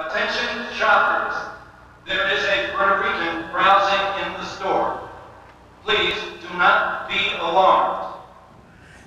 Attention shoppers, there is a Puerto Rican browsing in the store. Please do not be alarmed.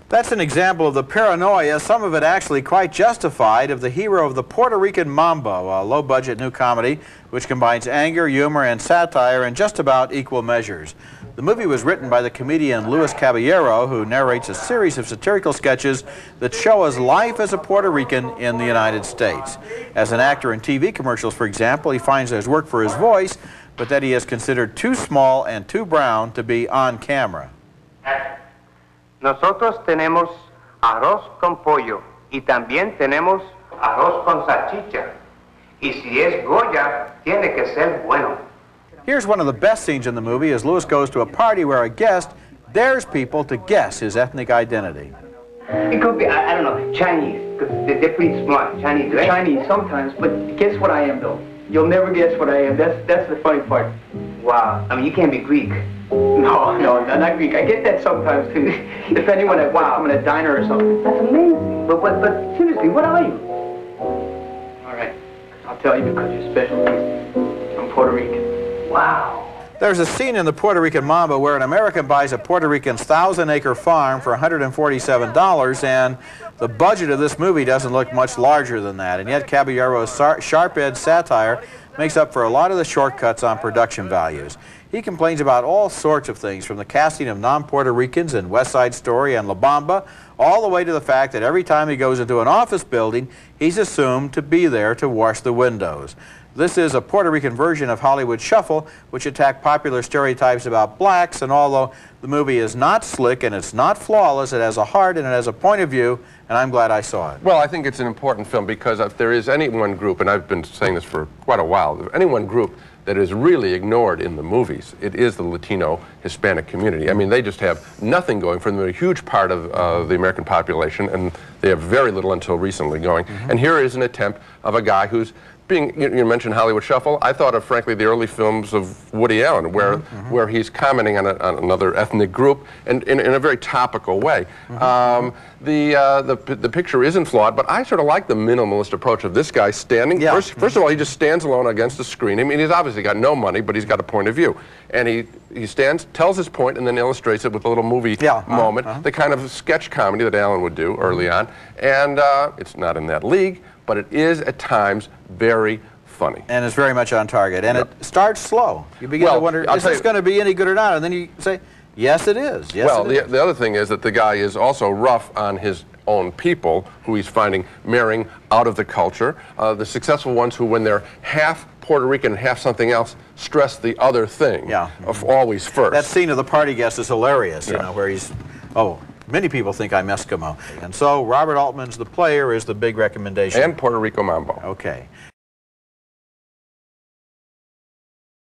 That's an example of the paranoia, some of it actually quite justified, of the hero of the Puerto Rican Mambo, a low-budget new comedy which combines anger, humor, and satire in just about equal measures. The movie was written by the comedian Luis Caballero, who narrates a series of satirical sketches that show us life as a Puerto Rican in the United States. As an actor in TV commercials, for example, he finds there's work for his voice, but that he is considered too small and too brown to be on camera. Nosotros tenemos arroz con pollo y también tenemos arroz con salchicha. Y si es Goya, tiene que ser bueno. Here's one of the best scenes in the movie as Louis goes to a party where a guest dares people to guess his ethnic identity. It could be, I don't know, Chinese, because they're pretty smart. Chinese, right? Chinese sometimes, but guess what I am, though? You'll never guess what I am. That's the funny part. Wow, I mean, you can't be Greek. No, not Greek. I get that sometimes, too. Depending when I'm in a diner or something. That's amazing. But seriously, what are you? All right, I'll tell you because you're special. I'm Puerto Rican. Wow. There's a scene in the Puerto Rican Mambo where an American buys a Puerto Rican's 1,000-acre farm for $147, and the budget of this movie doesn't look much larger than that, and yet Caballero's sharp-edged satire makes up for a lot of the shortcuts on production values. He complains about all sorts of things, from the casting of non-Puerto Ricans in West Side Story and La Bamba, all the way to the fact that every time he goes into an office building, he's assumed to be there to wash the windows. This is a Puerto Rican version of Hollywood Shuffle, which attacked popular stereotypes about blacks, and although the movie is not slick and it's not flawless, it has a heart and it has a point of view, and I'm glad I saw it. Well, I think it's an important film because if there is any one group, and I've been saying this for quite a while, if any one group that is really ignored in the movies, it is the Latino Hispanic community. I mean, they just have nothing going for them. They're a huge part of the American population, and they have very little until recently going. And here is an attempt of a guy who's being, you mentioned Hollywood Shuffle. I thought of, frankly, the early films of Woody Allen, where he's commenting on another ethnic group, and in a very topical way. The picture isn't flawed, but I sort of like the minimalist approach of this guy standing. Yeah. First of all, he just stands alone against the screen. I mean, he's obviously got no money, but he's got a point of view. And he stands, tells his point, and then illustrates it with a little movie moment, the kind of sketch comedy that Allen would do early on. And it's not in that league, but it is at times very funny. And it's very much on target. And it starts slow. You begin to wonder, is this going to be any good or not? And then you say, yes, it is. Yes, well, the other thing is that the guy is also rough on his own people, who he's finding marrying out of the culture. The successful ones who, when they're half Puerto Rican and half something else, stress the other thing of always first. That scene of the party guest is hilarious, you know, where he's, many people think I'm Eskimo. And so Robert Altman's The Player is the big recommendation. And Puerto Rico Mambo. Okay.